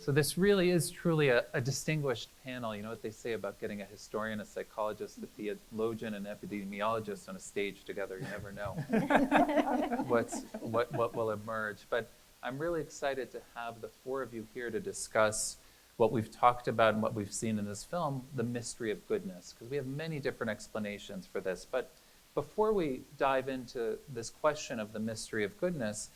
So this really is truly a distinguished panel. You know what they say about getting a historian, a psychologist, a theologian, and an epidemiologist on a stage together. You never know what will emerge. But I'm really excited to have the four of you here to discuss what we've talked about and what we've seen in this film, the mystery of goodness, because we have many different explanations for this. But before we dive into this question of the mystery of goodness,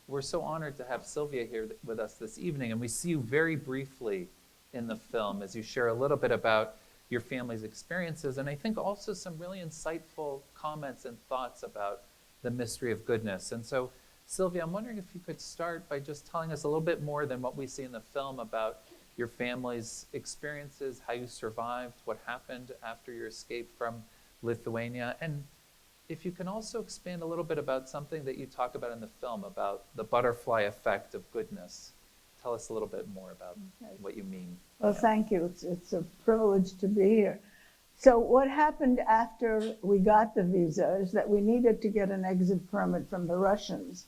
we're so honored to have Sylvia here with us this evening, and we see you very briefly in the film as you share a little bit about your family's experiences, and I think also some really insightful comments and thoughts about the mystery of goodness. And so, Sylvia, I'm wondering if you could start by just telling us a little bit more than what we see in the film about your family's experiences, how you survived, what happened after your escape from Lithuania, and if you can also expand a little bit about something that you talk about in the film, about the butterfly effect of goodness. Tell us a little bit more about what you mean. Well, thank you. It's a privilege to be here. So what happened after we got the visa is that we needed to get an exit permit from the Russians.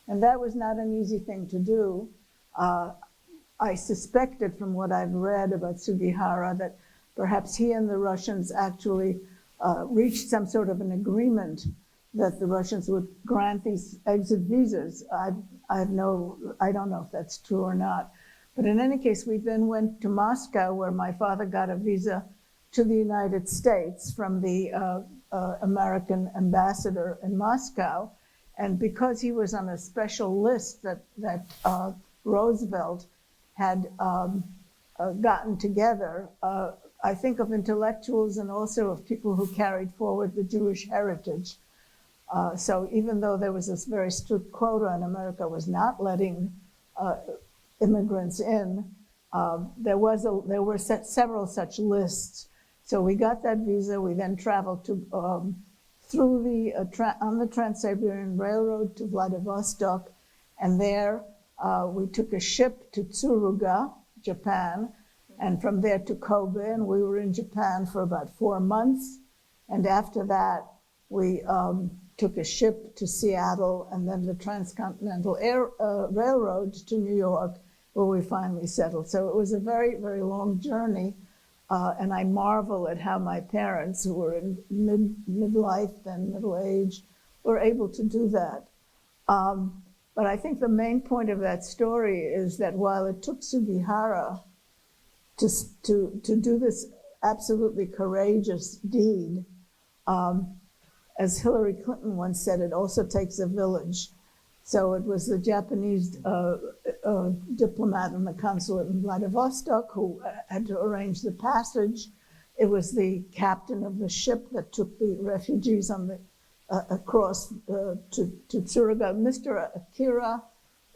And that was not an easy thing to do. I suspected from what I've read about Sugihara that perhaps he and the Russians actually reached some sort of an agreement that the Russians would grant these exit visas. I don't know if that's true or not. But in any case, we then went to Moscow, where my father got a visa to the United States from the American ambassador in Moscow. And because he was on a special list that Roosevelt had gotten together, I think of intellectuals and also of people who carried forward the Jewish heritage. So even though there was this very strict quota and America was not letting immigrants in, there were several such lists. So we got that visa. We then traveled to on the Trans-Siberian Railroad to Vladivostok, and there we took a ship to Tsuruga, Japan, and from there to Kobe, and we were in Japan for about 4 months. And after that, we took a ship to Seattle, and then the Transcontinental Railroad to New York, where we finally settled. So it was a very, very long journey, and I marvel at how my parents, who were in midlife, then middle age, were able to do that. But I think the main point of that story is that while it took Sugihara to do this absolutely courageous deed, as Hillary Clinton once said, it also takes a village. So it was the Japanese diplomat in the consulate in Vladivostok who had to arrange the passage. It was the captain of the ship that took the refugees on the across to Tsuruga. Mr. Akira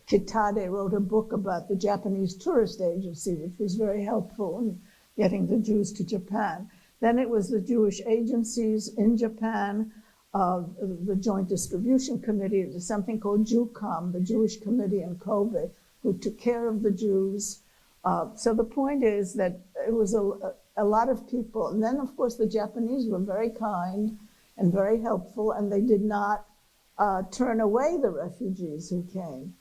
Kitade wrote a book about the Japanese tourist agency, which was very helpful in getting the Jews to Japan. Then it was the Jewish agencies in Japan, the Joint Distribution Committee, there's something called JUCOM, the Jewish Committee in Kobe, who took care of the Jews. So the point is that it was a lot of people. And then, of course, the Japanese were very kind and very helpful, and they did not turn away the refugees who came.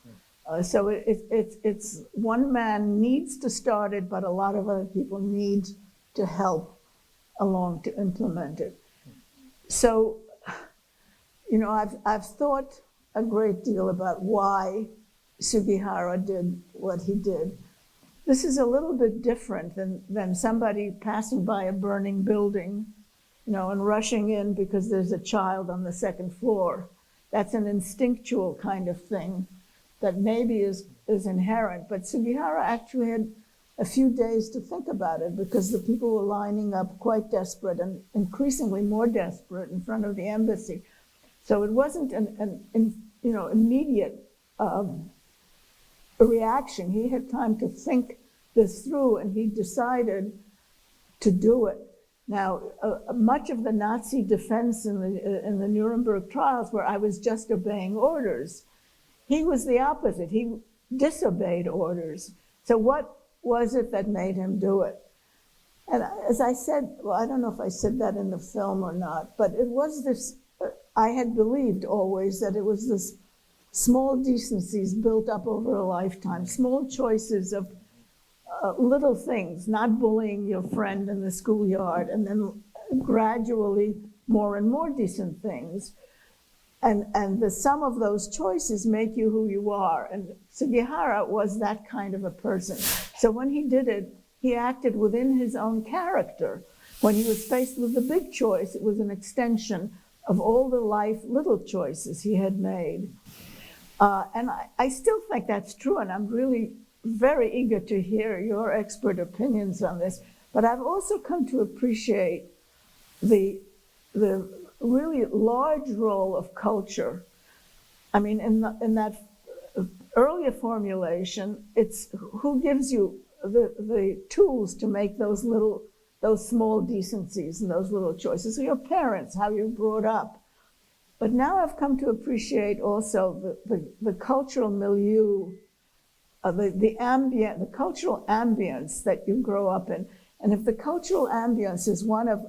So it's one man needs to start it, but a lot of other people need to help along to implement it. So, you know, I've thought a great deal about why Sugihara did what he did. This is a little bit different than somebody passing by a burning building, you know, and rushing in because there's a child on the second floor. That's an instinctual kind of thing that maybe is inherent. But Sugihara actually had a few days to think about it because the people were lining up quite desperate and increasingly more desperate in front of the embassy. So it wasn't an immediate reaction. He had time to think this through, and he decided to do it. Now, much of the Nazi defense in the Nuremberg trials where I was just obeying orders, he was the opposite. He disobeyed orders. So what was it that made him do it? And as I said, well, I don't know if I said that in the film or not, but it was this, I had believed always that it was this small decencies built up over a lifetime, small choices of little things, not bullying your friend in the schoolyard, and then gradually more and more decent things. And the sum of those choices make you who you are. And Sugihara was that kind of a person. So when he did it, he acted within his own character. When he was faced with the big choice, it was an extension of all the life little choices he had made. And I still think that's true, and I'm really very eager to hear your expert opinions on this. But I've also come to appreciate the really large role of culture. I mean, in that earlier formulation, it's who gives you the tools to make those small decencies and those little choices. So your parents, how you're brought up. But now I've come to appreciate also the cultural milieu, the cultural ambience that you grow up in. And if the cultural ambience is one of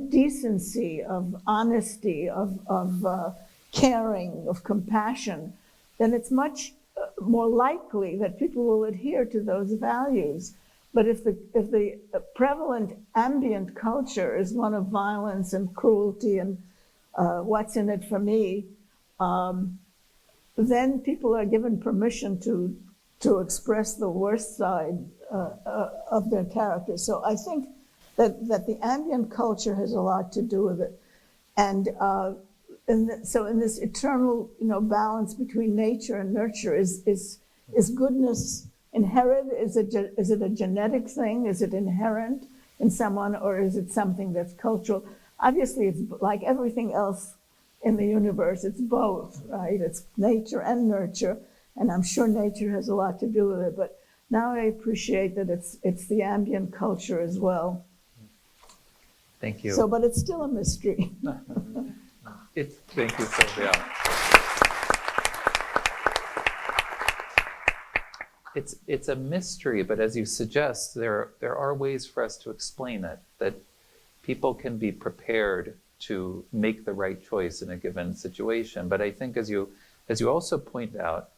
decency, of honesty, of caring, of compassion, then it's much more likely that people will adhere to those values. But if the prevalent ambient culture is one of violence and cruelty and what's in it for me, then people are given permission to express the worst side of their character. So I think that the ambient culture has a lot to do with it. And so in this eternal balance between nature and nurture, is goodness inherent? Is it a genetic thing? Is it inherent in someone, or is it something that's cultural? Obviously, it's like everything else in the universe. It's both, right? It's nature and nurture, and I'm sure nature has a lot to do with it. But now I appreciate that it's the ambient culture as well. Thank you. So, but it's still a mystery. Thank you, Sylvia. It's a mystery, but as you suggest, there are ways for us to explain it, that people can be prepared to make the right choice in a given situation. But I think as you also point out,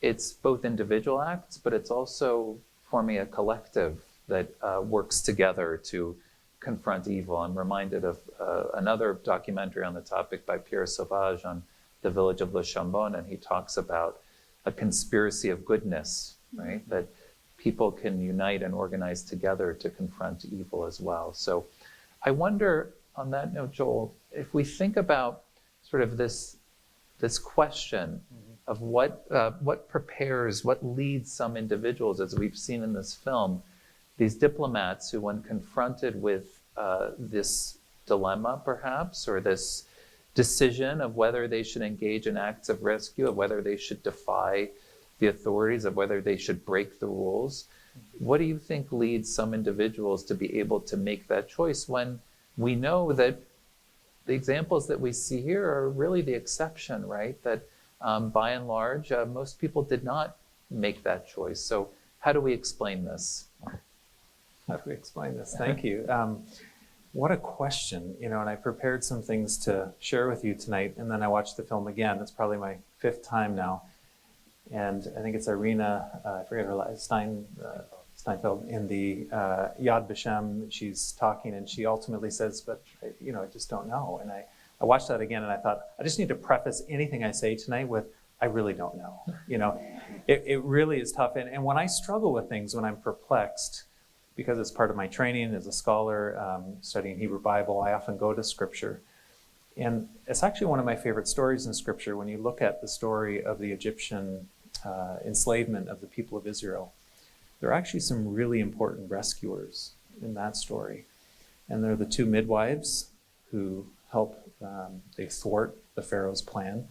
it's both individual acts, but it's also forming a collective that works together to confront evil. I'm reminded of another documentary on the topic by Pierre Sauvage on the village of Le Chambon, and he talks about a conspiracy of goodness, right? That people can unite and organize together to confront evil as well. So I wonder, on that note, Joel, if we think about sort of this question of what prepares, what leads some individuals, as we've seen in this film, these diplomats who, when confronted with this dilemma, perhaps, or this decision of whether they should engage in acts of rescue, of whether they should defy the authorities, of whether they should break the rules, what do you think leads some individuals to be able to make that choice when we know that the examples that we see here are really the exception, right? That by and large, most people did not make that choice. So how do we explain this? How do we explain this? Thank you. What a question, and I prepared some things to share with you tonight, and then I watched the film again. It's probably my 5th time now. And I think it's Irina, I forget her last, Steinfeld, in the Yad Vashem. She's talking, and she ultimately says, but, I just don't know. And I watched that again, and I thought, I just need to preface anything I say tonight with, I really don't know. It really is tough. And when I struggle with things, when I'm perplexed, because it's part of my training as a scholar, studying Hebrew Bible, I often go to Scripture. And it's actually one of my favorite stories in Scripture when you look at the story of the Egyptian enslavement of the people of Israel. There are actually some really important rescuers in that story. And they're the 2 midwives who help, they thwart the Pharaoh's plan.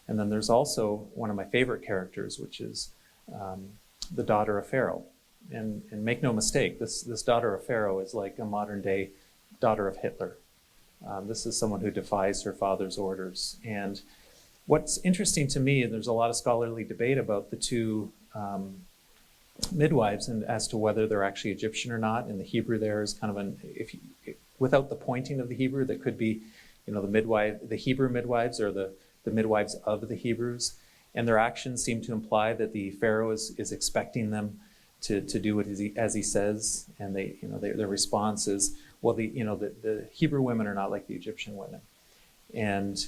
And then there's also one of my favorite characters, which is the daughter of Pharaoh. And make no mistake, this daughter of Pharaoh is like a modern day daughter of Hitler. This is someone who defies her father's orders. And what's interesting to me, and there's a lot of scholarly debate about the 2 midwives and as to whether they're actually Egyptian or not. And the Hebrew there is kind of without the pointing of the Hebrew, that could be, the Hebrew midwives or the midwives of the Hebrews. And their actions seem to imply that the Pharaoh is expecting them to do what as he says, and their response is, well, the Hebrew women are not like the Egyptian women, and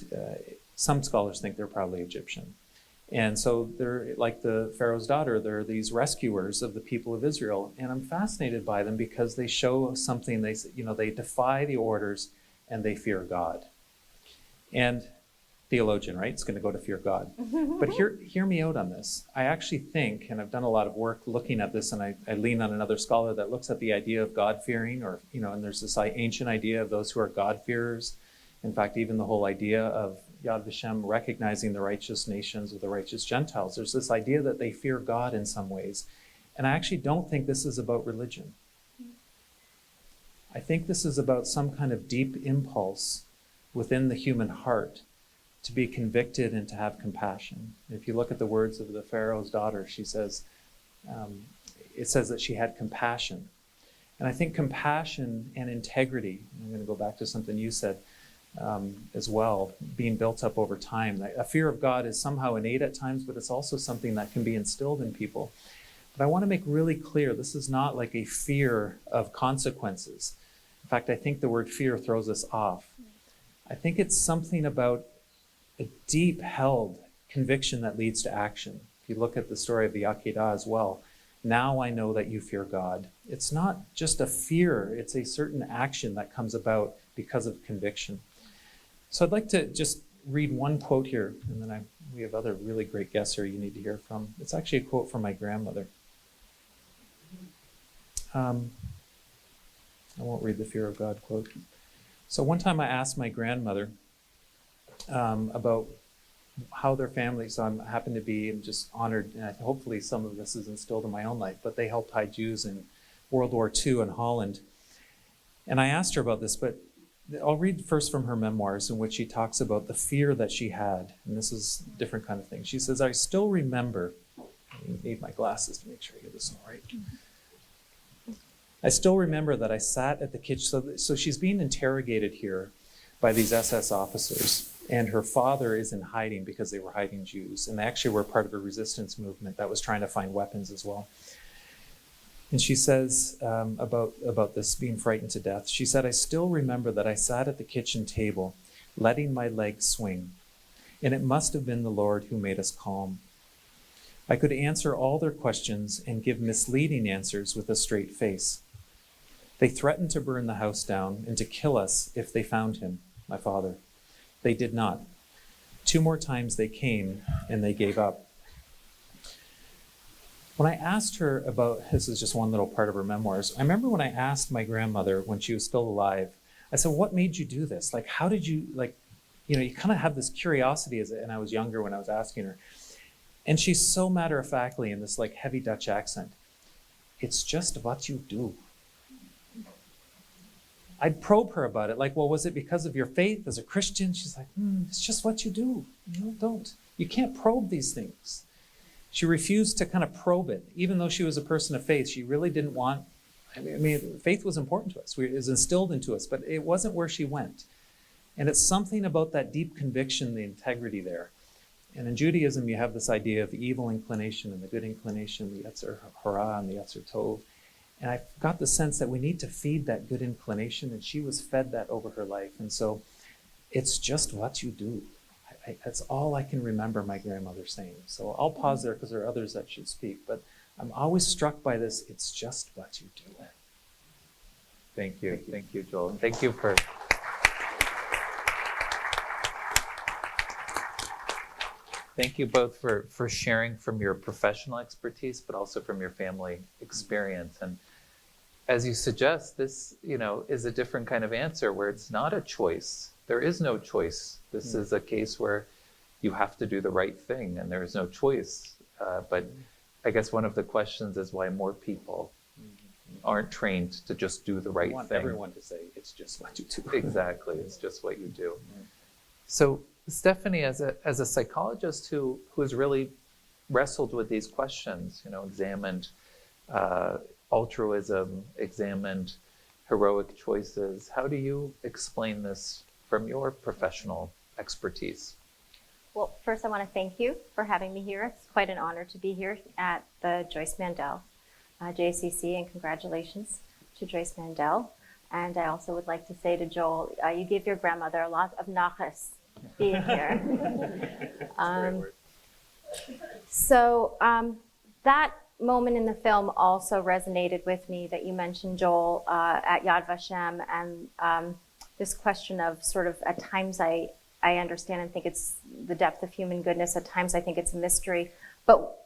some scholars think they're probably Egyptian, and so they're like the Pharaoh's daughter. They're these rescuers of the people of Israel, and I'm fascinated by them because they show something. They defy the orders and they fear God, and theologian, right? It's going to go to fear God. But hear me out on this. I actually think, and I've done a lot of work looking at this, and I lean on another scholar that looks at the idea of God-fearing, and there's this ancient idea of those who are God-fearers. In fact, even the whole idea of Yad Vashem recognizing the righteous nations or the righteous Gentiles. There's this idea that they fear God in some ways. And I actually don't think this is about religion. I think this is about some kind of deep impulse within the human heart to be convicted and to have compassion. If you look at the words of the Pharaoh's daughter, she says, it says that she had compassion. And I think compassion and integrity, I'm going to go back to something you said as well, being built up over time. A fear of God is somehow innate at times, but it's also something that can be instilled in people. But I want to make really clear, this is not like a fear of consequences. In fact, I think the word fear throws us off. I think it's something about a deep-held conviction that leads to action. If you look at the story of the Akedah as well, now I know that you fear God. It's not just a fear, it's a certain action that comes about because of conviction. So I'd like to just read one quote here, and then we have other really great guests here you need to hear from. It's actually a quote from my grandmother. I won't read the fear of God quote. So one time I asked my grandmother about how their family, so I'm just honored, and hopefully some of this is instilled in my own life, but they helped hide Jews in World War II in Holland. And I asked her about this, but I'll read first from her memoirs in which she talks about the fear that she had. And this is a different kind of thing. She says, I still remember, I need my glasses to make sure I get this all right. I still remember that I sat at the kitchen, so she's being interrogated here by these SS officers. And her father is in hiding because they were hiding Jews. And they actually were part of a resistance movement that was trying to find weapons as well. And she says about this being frightened to death, she said, I still remember that I sat at the kitchen table, letting my legs swing. And it must have been the Lord who made us calm. I could answer all their questions and give misleading answers with a straight face. They threatened to burn the house down and to kill us if they found him, my father. They did not. 2 more times they came and they gave up. When I asked her about, this is just one little part of her memoirs, I remember when I asked my grandmother when she was still alive, I said, what made you do this? Like, how did you, you kind of have this curiosity and I was younger when I was asking her. And she's so matter-of-factly in this heavy Dutch accent. It's just what you do. I'd probe her about it, well, was it because of your faith as a Christian? She's like, it's just what you do. Don't. You can't probe these things. She refused to kind of probe it, even though she was a person of faith. She really didn't want, faith was important to us. It was instilled into us, but it wasn't where she went. And it's something about that deep conviction, the integrity there. And in Judaism, you have this idea of the evil inclination and the good inclination, the Yetzer Hara and the Yetzer Tov. And I got the sense that we need to feed that good inclination, and she was fed that over her life. And so it's just what you do. That's all I can remember my grandmother saying. So I'll pause there because there are others that should speak. But I'm always struck by this. It's just what you do. Thank you. Thank you, Joel. And thank you for... Thank you both for sharing from your professional expertise, but also from your family experience. And as you suggest, this, is a different kind of answer where it's not a choice. There is no choice. This is a case where you have to do the right thing and there is no choice. But I guess one of the questions is why more people aren't trained to just do the right thing. I want everyone to say, it's just what you do. Exactly, it's just what you do. So Stephanie, as a psychologist who has really wrestled with these questions, examined altruism, examined heroic choices, how do you explain this from your professional expertise? Well, first I want to thank you for having me here. It's quite an honor to be here at the Joyce Mandel JCC, and congratulations to Joyce Mandel. And I also would like to say to Joel, you gave your grandmother a lot of nachas being here. So that moment in the film also resonated with me that you mentioned, Joel, at Yad Vashem, and this question of sort of, at times I understand and think it's the depth of human goodness, at times I think it's a mystery, but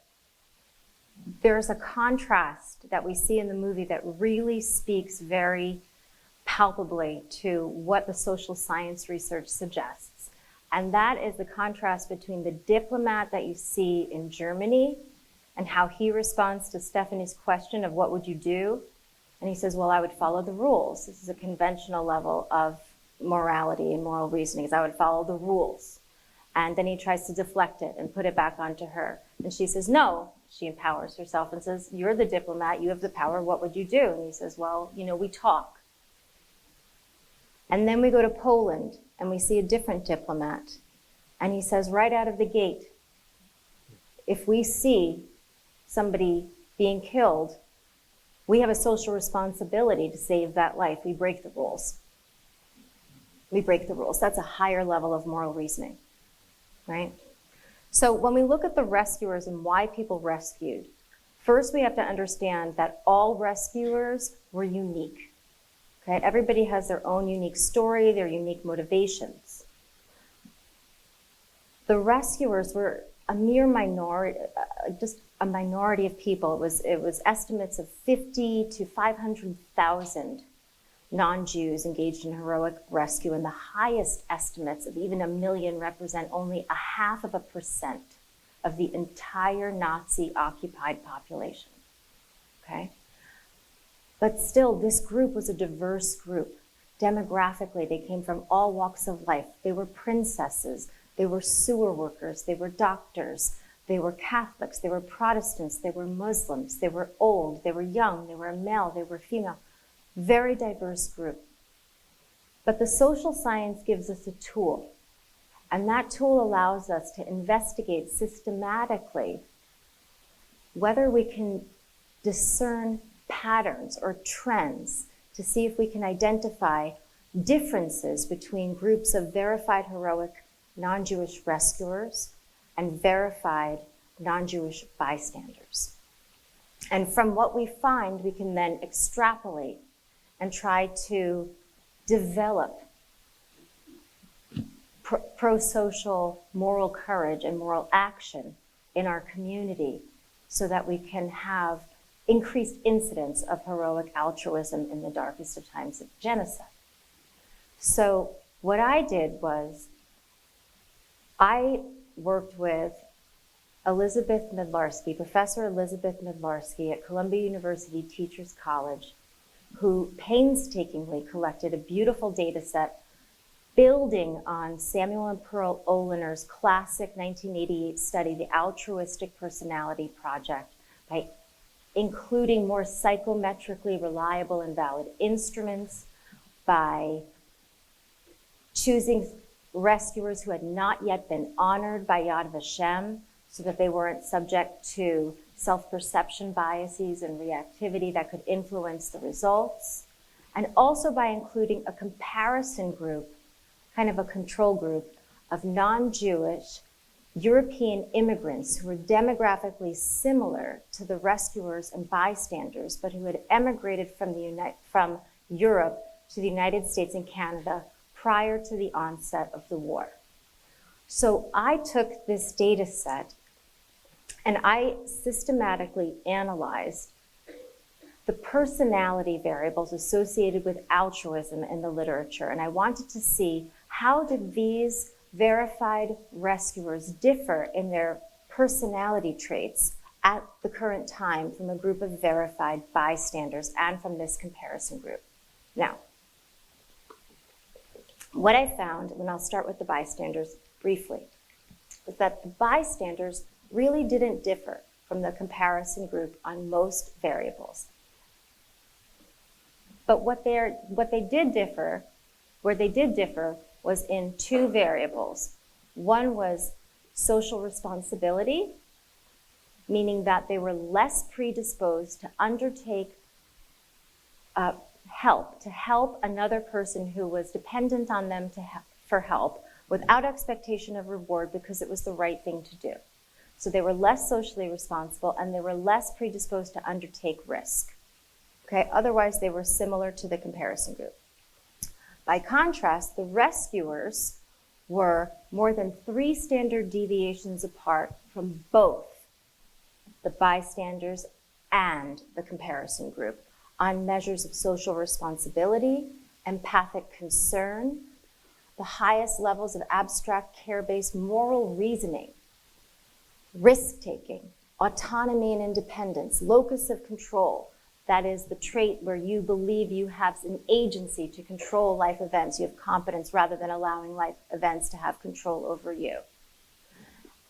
there's a contrast that we see in the movie that really speaks very palpably to what the social science research suggests. And that is the contrast between the diplomat that you see in Germany and how he responds to Stephanie's question of what would you do? And he says, well, I would follow the rules. This is a conventional level of morality and moral reasoning, is I would follow the rules. And then he tries to deflect it and put it back onto her. And she says, no. She empowers herself and says, you're the diplomat, you have the power, what would you do? And he says, well, we talk. And then we go to Poland and we see a different diplomat. And he says right out of the gate, if we see somebody being killed, we have a social responsibility to save that life. We break the rules. We break the rules. That's a higher level of moral reasoning, right? So when we look at the rescuers and why people rescued, first we have to understand that all rescuers were unique. Okay? Everybody has their own unique story, their unique motivations. The rescuers were a mere minority, just a minority of people. It was estimates of 50 to 500,000 non-Jews engaged in heroic rescue, and the highest estimates of even 1 million represent only 0.5% of the entire Nazi-occupied population, okay? But still, this group was a diverse group. Demographically, they came from all walks of life. They were princesses, they were sewer workers, they were doctors, they were Catholics, they were Protestants, they were Muslims, they were old, they were young, they were male, they were female. Very diverse group. But the social science gives us a tool, and that tool allows us to investigate systematically whether we can discern patterns or trends to see if we can identify differences between groups of verified heroic non-Jewish rescuers and verified non-Jewish bystanders. And from what we find, we can then extrapolate and try to develop pro-social moral courage and moral action in our community so that we can have increased incidence of heroic altruism in the darkest of times of genocide. So what I did was I worked with Elizabeth Midlarsky, Professor Elizabeth Midlarsky at Columbia University Teachers College, who painstakingly collected a beautiful data set building on Samuel and Pearl Oliner's classic 1988 study, The Altruistic Personality Project, by including more psychometrically reliable and valid instruments, by choosing rescuers who had not yet been honored by Yad Vashem so that they weren't subject to self-perception biases and reactivity that could influence the results, and also by including a comparison group, kind of a control group, of non-Jewish European immigrants who were demographically similar to the rescuers and bystanders, but who had emigrated from Europe to the United States and Canada prior to the onset of the war. So I took this data set and I systematically analyzed the personality variables associated with altruism in the literature. And I wanted to see, how did these verified rescuers differ in their personality traits at the current time from a group of verified bystanders and from this comparison group? Now, what I found, and I'll start with the bystanders briefly, is that the bystanders really didn't differ from the comparison group on most variables. But where they did differ was in two variables. One was social responsibility, meaning that they were less predisposed to undertake to help another person who was dependent on them for help without expectation of reward because it was the right thing to do. So they were less socially responsible and they were less predisposed to undertake risk. Okay, otherwise they were similar to the comparison group. By contrast, the rescuers were more than 3 standard deviations apart from both the bystanders and the comparison group on measures of social responsibility, empathic concern, the highest levels of abstract care-based moral reasoning, risk-taking, autonomy and independence, locus of control. That is the trait where you believe you have an agency to control life events. You have competence rather than allowing life events to have control over you.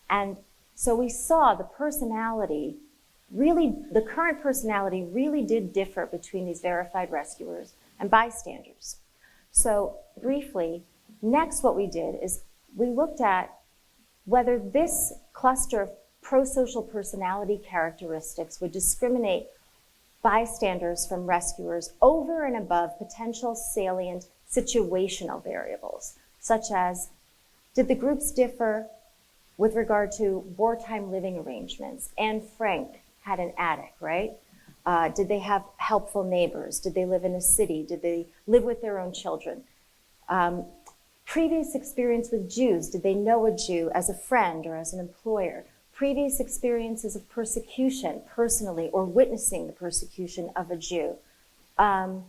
And so we saw the current personality really did differ between these verified rescuers and bystanders. So briefly, next what we did is we looked at whether this cluster of pro-social personality characteristics would discriminate bystanders from rescuers over and above potential salient situational variables, such as, did the groups differ with regard to wartime living arrangements? Anne Frank had an attic, right? Did they have helpful neighbors? Did they live in a city? Did they live with their own children? Previous experience with Jews, did they know a Jew as a friend or as an employer? Previous experiences of persecution personally or witnessing the persecution of a Jew. And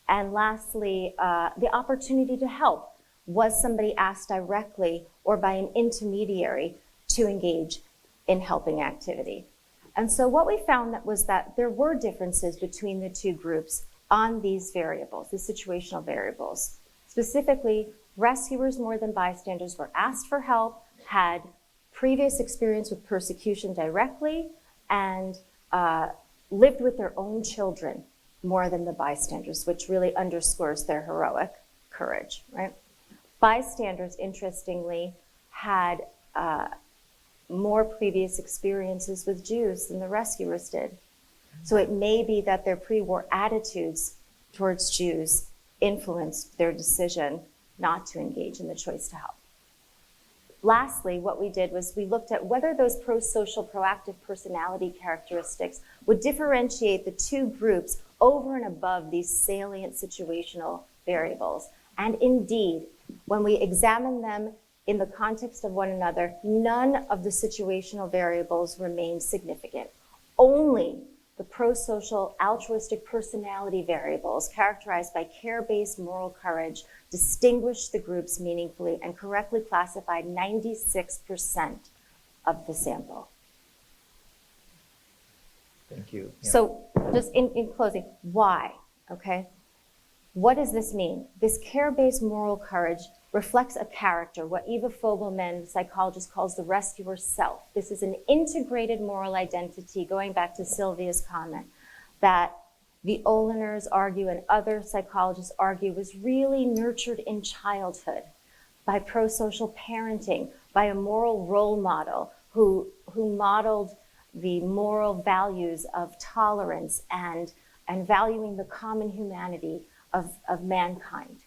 lastly, the opportunity to help. Was somebody asked directly or by an intermediary to engage in helping activity? And so what we found was that there were differences between the two groups on these variables, the situational variables. Specifically, rescuers more than bystanders were asked for help, had previous experience with persecution directly, and lived with their own children more than the bystanders, which really underscores their heroic courage, right? Bystanders, interestingly, had more previous experiences with Jews than the rescuers did. So it may be that their pre-war attitudes towards Jews influenced their decision not to engage in the choice to help. Lastly, what we did was we looked at whether those pro-social, proactive personality characteristics would differentiate the two groups over and above these salient situational variables. And indeed, when we examined them in the context of one another, none of the situational variables remained significant. Only the pro-social, altruistic personality variables characterized by care-based moral courage distinguished the groups meaningfully and correctly classified 96% of the sample. Thank you. Yeah. So just in closing, why, okay? What does this mean? This care-based moral courage reflects a character, what Eva Fogelman, the psychologist, calls the rescuer self. This is an integrated moral identity, going back to Sylvia's comment, that the Oliners argue and other psychologists argue was really nurtured in childhood by pro-social parenting, by a moral role model who modeled the moral values of tolerance and valuing the common humanity of mankind.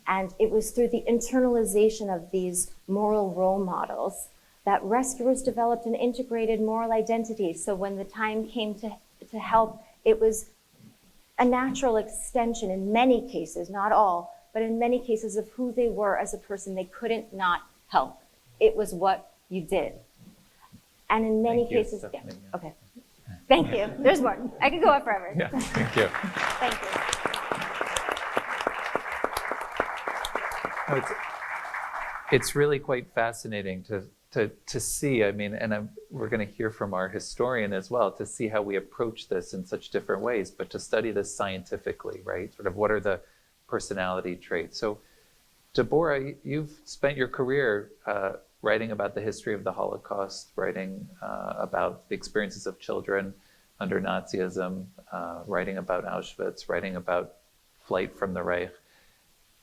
And it was through the internalization of these moral role models that rescuers developed an integrated moral identity. So when the time came to help, it was a natural extension in many cases, not all, but in many cases of who they were as a person. They couldn't not help. It was what you did. And in many cases, Stephanie, yeah. yeah. Okay. Thank you. There's more. I could go on forever. Yeah, thank you. Thank you. No, it's really quite fascinating to see, I mean, and we're going to hear from our historian as well, to see how we approach this in such different ways, but to study this scientifically, right? Sort of what are the personality traits? So, Deborah, you've spent your career writing about the history of the Holocaust, writing about the experiences of children under Nazism, writing about Auschwitz, writing about flight from the Reich.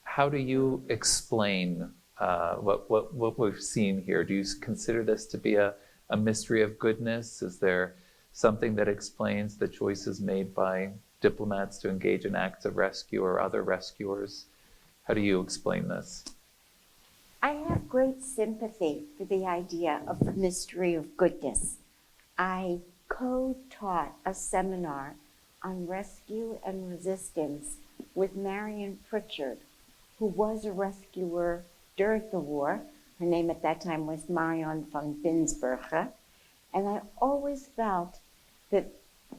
How do you explain what we've seen here? Do you consider this to be a a mystery of goodness? Is there something that explains the choices made by diplomats to engage in acts of rescue or other rescuers? How do you explain this? I have great sympathy for the idea of the mystery of goodness. I co-taught a seminar on rescue and resistance with Marion Pritchard, who was a rescuer during the war. Her name at that time was Marion von Binsberger. And I always felt that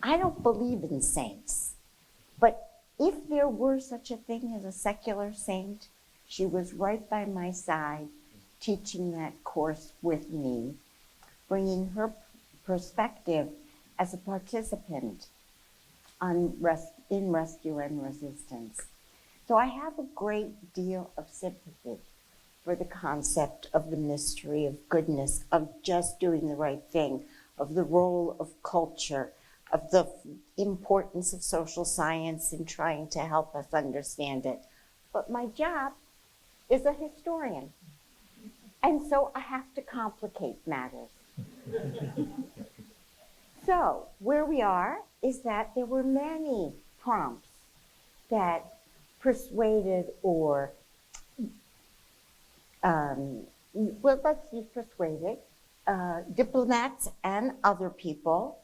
I don't believe in saints, but if there were such a thing as a secular saint, she was right by my side, teaching that course with me, bringing her perspective as a participant in rescue and resistance. So I have a great deal of sympathy for the concept of the mystery of goodness, of just doing the right thing, of the role of culture, of the importance of social science in trying to help us understand it. But my job is a historian, and so I have to complicate matters. So where we are is that there were many prompts that persuaded or, let's use persuaded, diplomats and other people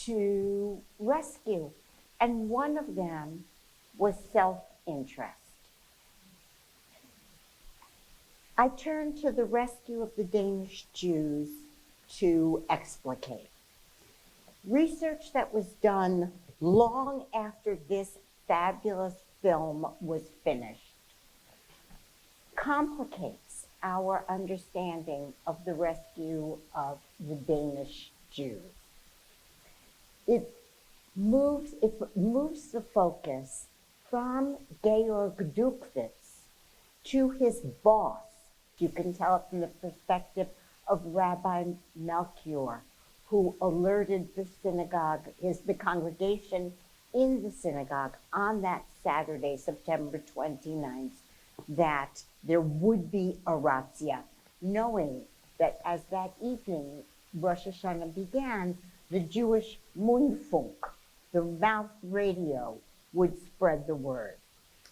to rescue. And one of them was self-interest. I turned to the rescue of the Danish Jews to explicate. Research that was done long after this fabulous film was finished complicates our understanding of the rescue of the Danish Jews. It moves the focus from Georg Dukvitz to his boss. You can tell it from the perspective of Rabbi Melchior, who alerted the synagogue, the congregation in the synagogue on that Saturday, September 29th, that there would be a razzia, knowing that as that evening Rosh Hashanah began, the Jewish Mundfunk, the mouth radio, would spread the word.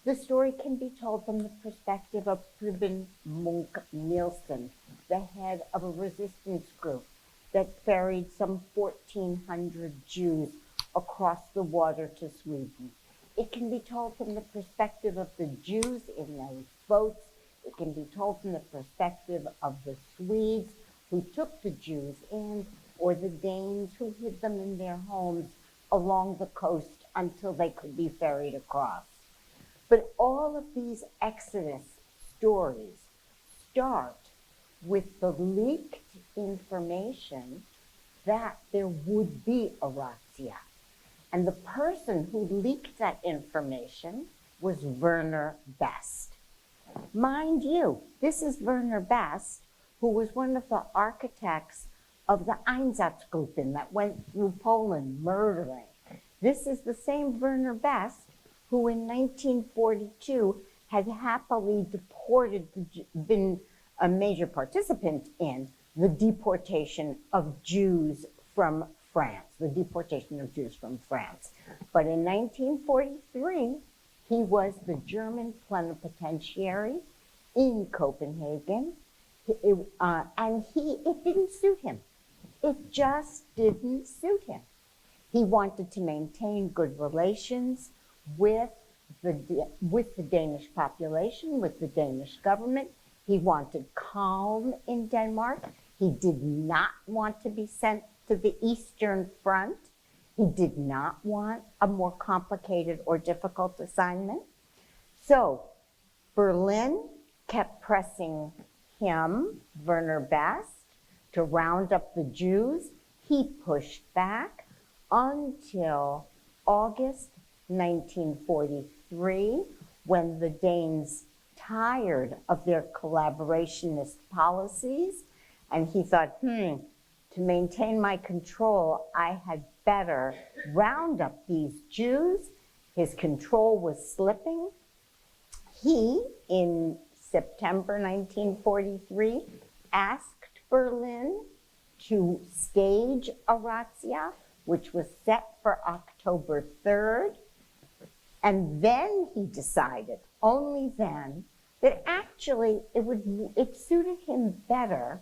The story can be told from the perspective of Preben Munk Nielsen, the head of a resistance group that ferried some 1,400 Jews across the water to Sweden. It can be told from the perspective of the Jews in those boats. It can be told from the perspective of the Swedes who took the Jews in, or the Danes who hid them in their homes along the coast until they could be ferried across. But all of these Exodus stories start with the leaked information that there would be a razzia. And the person who leaked that information was Werner Best. Mind you, this is Werner Best, who was one of the architects of the Einsatzgruppen that went through Poland murdering. This is the same Werner Best who in 1942 had happily been a major participant in the deportation of Jews from France, But in 1943, he was the German plenipotentiary in Copenhagen, and it didn't suit him. It just didn't suit him. He wanted to maintain good relations with the Danish population, with the Danish government. He wanted calm in Denmark. He did not want to be sent to the Eastern Front. He did not want a more complicated or difficult assignment. So Berlin kept pressing him, Werner Best, to round up the Jews. He pushed back until August 1943, when the Danes tired of their collaborationist policies, and he thought, to maintain my control, I had better round up these Jews. His control was slipping. He, in September 1943, asked Berlin to stage a razzia, which was set for October 3rd. And then he decided, only then, that actually it suited him better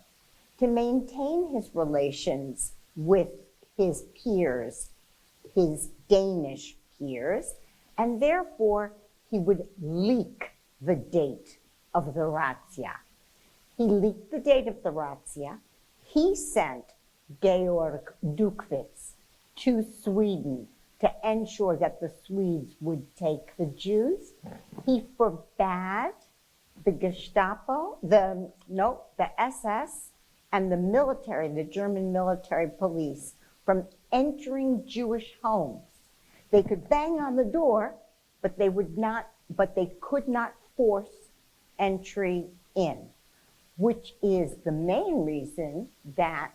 to maintain his relations with his peers, his Danish peers, and therefore he would leak the date of the razzia. He leaked the date of the razzia. He sent Georg Dukvitz to Sweden to ensure that the Swedes would take the Jews. He forbade the Gestapo, the SS, and the military, the German military police, from entering Jewish homes. They could bang on the door, but they could not force entry in, which is the main reason that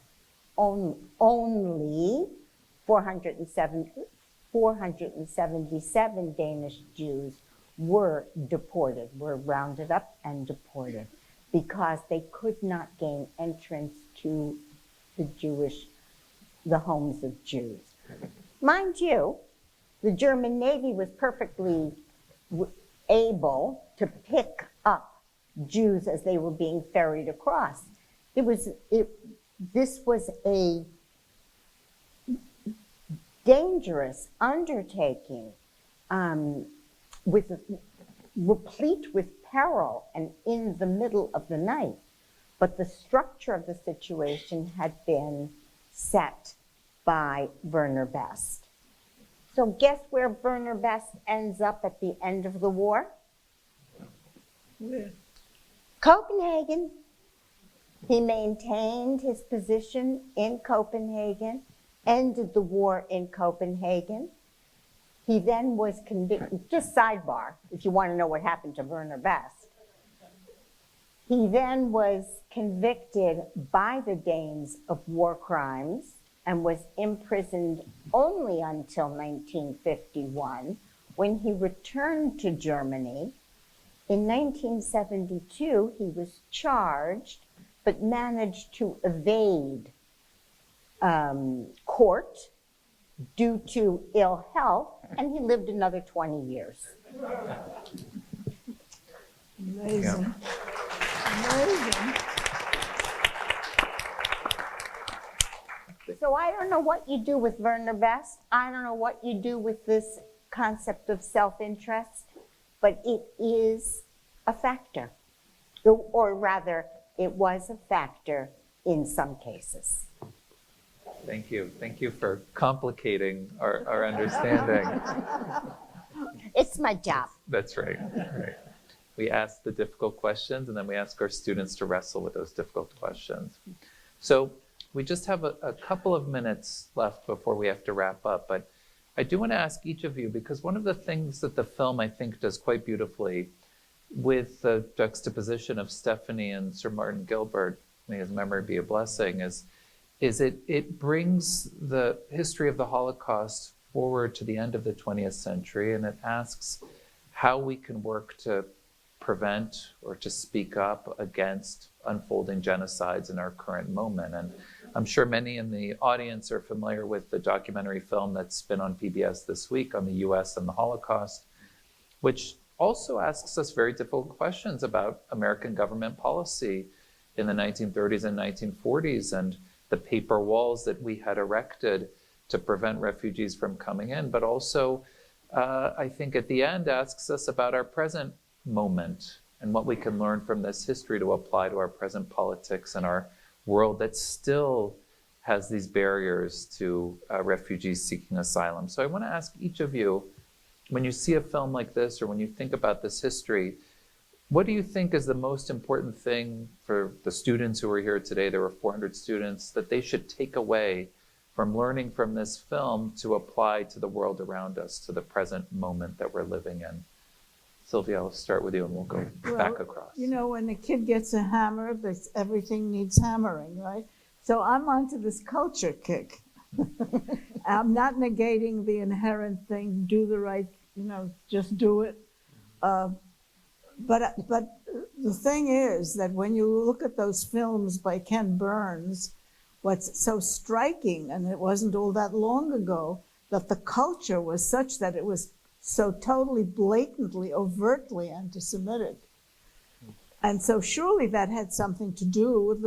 only 477 Danish Jews were deported, were rounded up and deported, because they could not gain entrance to the homes of Jews. Mind you, the German Navy was perfectly able to pick up Jews as they were being ferried across. This was a dangerous undertaking, replete with peril and in the middle of the night. But the structure of the situation had been set by Werner Best. So guess where Werner Best ends up at the end of the war? Where? Copenhagen. He maintained his position in Copenhagen, ended the war in Copenhagen. He then was convicted, just sidebar, if you want to know what happened to Werner Best. He then was convicted by the Danes of war crimes and was imprisoned only until 1951, when he returned to Germany. In 1972, he was charged, but managed to evade court due to ill health, and he lived another 20 years. Amazing. Amazing. So I don't know what you do with Werner Best. I don't know what you do with this concept of self-interest, but it is a factor. Or rather, it was a factor in some cases. Thank you. Thank you for complicating our understanding. It's my job. That's right. Right. We ask the difficult questions, and then we ask our students to wrestle with those difficult questions. So we just have a couple of minutes left before we have to wrap up, but I do want to ask each of you, because one of the things that the film, I think, does quite beautifully with the juxtaposition of Stephanie and Sir Martin Gilbert, may his memory be a blessing, is it brings the history of the Holocaust forward to the end of the 20th century, and it asks how we can work to prevent or to speak up against unfolding genocides in our current moment. And I'm sure many in the audience are familiar with the documentary film that's been on PBS this week on the US and the Holocaust, which also asks us very difficult questions about American government policy in the 1930s and 1940s and the paper walls that we had erected to prevent refugees from coming in, but also I think at the end asks us about our present moment and what we can learn from this history to apply to our present politics and our world that still has these barriers to refugees seeking asylum. So I want to ask each of you, when you see a film like this or when you think about this history, what do you think is the most important thing for the students who are here today? There were 400 students that they should take away from learning from this film to apply to the world around us, to the present moment that we're living in. Sylvia, I'll start with you and we'll go back across. You know, when a kid gets a hammer, everything needs hammering, right? So I'm onto this culture kick. I'm not negating the inherent thing, do the right, just do it. But the thing is that when you look at those films by Ken Burns what's so striking, and it wasn't all that long ago, that the culture was such that it was so totally blatantly, overtly anti-Semitic. And so surely that had something to do with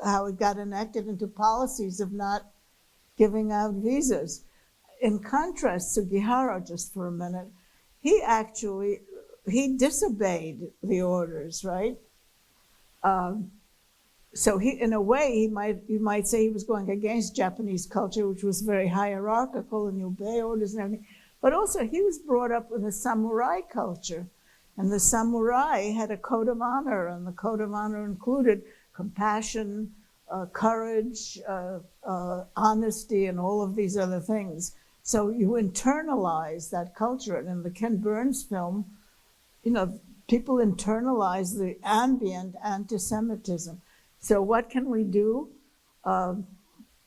how it got enacted into policies of not giving out visas. In contrast, Sugihara, just for a minute, he disobeyed the orders, right? So he, in a way, you might say he was going against Japanese culture, which was very hierarchical and you obey orders and everything. But also he was brought up in a samurai culture. And the samurai had a code of honor, and the code of honor included compassion, courage, honesty, and all of these other things. So you internalize that culture. And in the Ken Burns film, people internalize the ambient anti-Semitism. So what can we do?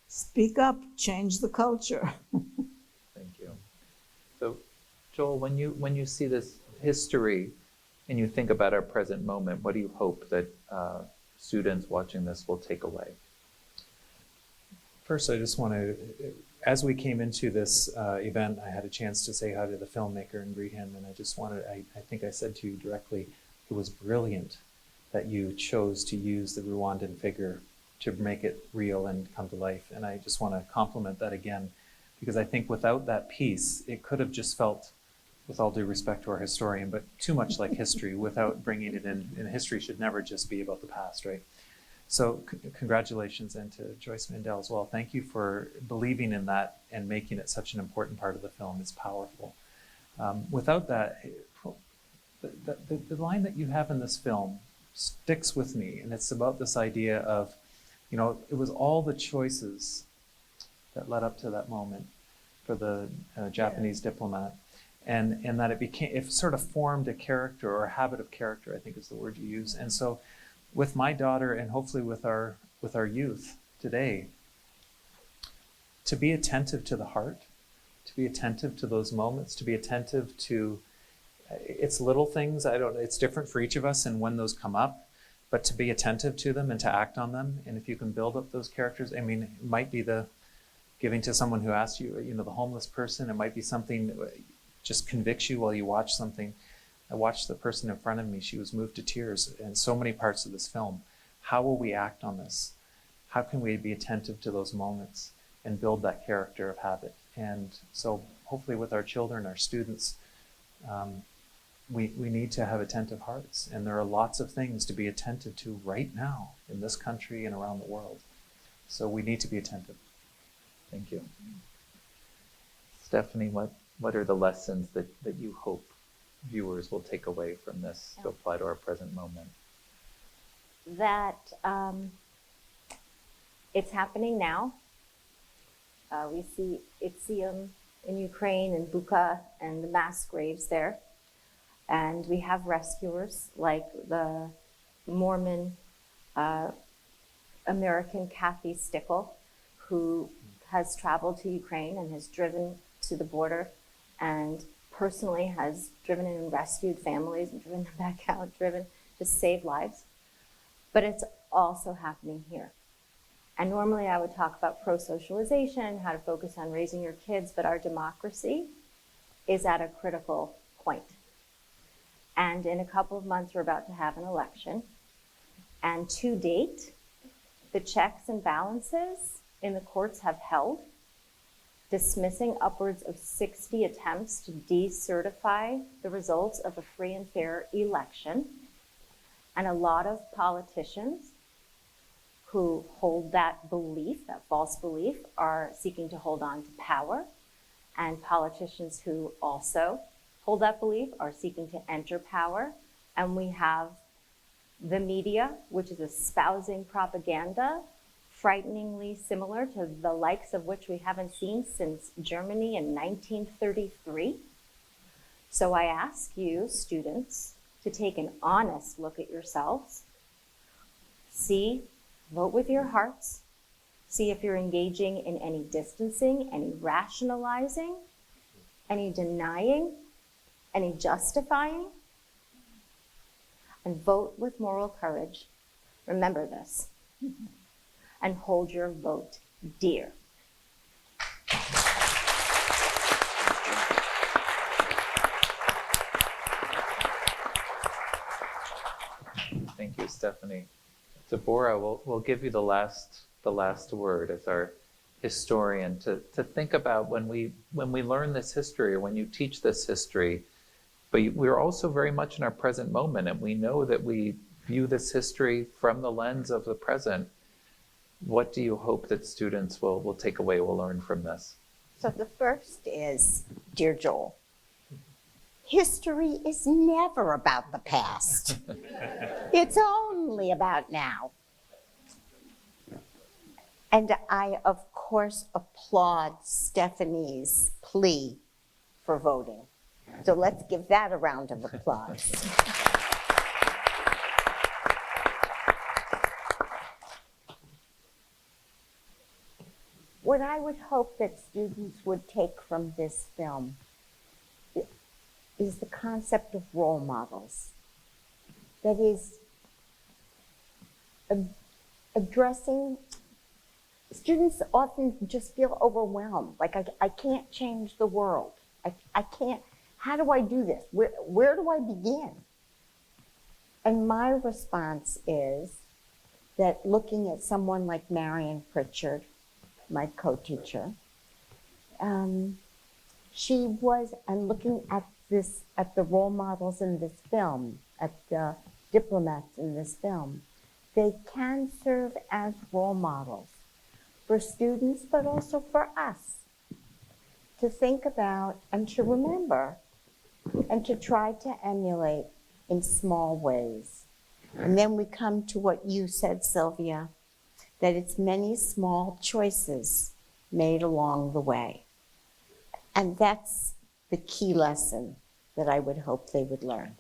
Speak up, change the culture. Thank you. So, Joel, when you see this history and you think about our present moment, what do you hope that students watching this will take away? First, I just want to, as we came into this event, I had a chance to say hi to the filmmaker and greet him, and I just wanted, I think I said to you directly, it was brilliant that you chose to use the Rwandan figure to make it real and come to life. And I just want to compliment that again, because I think without that piece, it could have just felt, with all due respect to our historian, but too much like history without bringing it in. And history should never just be about the past, right? So congratulations, and to Joyce Mandel as well. Thank you for believing in that and making it such an important part of the film. It's powerful. Without that, the line that you have in this film sticks with me, and it's about this idea of, it was all the choices that led up to that moment for the Japanese diplomat, and that it sort of formed a character, or a habit of character, I think is the word you use. And so with my daughter, and hopefully with our youth today, to be attentive to the heart, to be attentive to those moments, to be attentive to, it's little things, it's different for each of us and when those come up, but to be attentive to them and to act on them. And if you can build up those characters, I mean, it might be the giving to someone who asked you, the homeless person, it might be something just convicts you while you watch something. I watched the person in front of me, she was moved to tears in so many parts of this film. How will we act on this? How can we be attentive to those moments and build that character of habit? And so hopefully with our children, our students, we need to have attentive hearts. And there are lots of things to be attentive to right now in this country and around the world. So we need to be attentive. Thank you. Stephanie, what are the lessons that you hope viewers will take away from this to apply to our present moment? That it's happening now. We see Itzium in Ukraine and Bucha and the mass graves there. And we have rescuers like the Mormon American Kathy Stickle, who has traveled to Ukraine and has driven to the border and personally has driven in and rescued families and driven them back out, driven to save lives. But it's also happening here. And normally I would talk about pro-socialization, how to focus on raising your kids, but our democracy is at a critical point. And in a couple of months, we're about to have an election. And to date, the checks and balances in the courts have held, dismissing upwards of 60 attempts to decertify the results of a free and fair election. And a lot of politicians who hold that belief, that false belief, are seeking to hold on to power. And politicians who also hold that belief are seeking to enter power. And we have the media, which is espousing propaganda, frighteningly similar to the likes of which we haven't seen since Germany in 1933. So I ask you, students, to take an honest look at yourselves. Vote with your hearts. See if you're engaging in any distancing, any rationalizing, any denying, any justifying, and vote with moral courage. Remember this. and hold your vote dear. Thank you, Stephanie. Deborah, we'll give you the last word as our historian to think about when we learn this history, or when you teach this history. But we're also very much in our present moment, and we know that we view this history from the lens of the present. What do you hope that students will take away, will learn from this? So the first is, dear Joel, history is never about the past. It's only about now. And I, of course, applaud Stephanie's plea for voting. So let's give that a round of applause. What I would hope that students would take from this film is the concept of role models. That is, addressing, students often just feel overwhelmed, like I can't change the world. I can't, how do I do this? Where do I begin? And my response is that looking at someone like Marion Pritchard, my co-teacher, she was, and looking at this, at the role models in this film, at the diplomats in this film, they can serve as role models for students, but also for us to think about and to remember and to try to emulate in small ways. And then we come to what you said, Sylvia, that it's many small choices made along the way. And that's the key lesson that I would hope they would learn.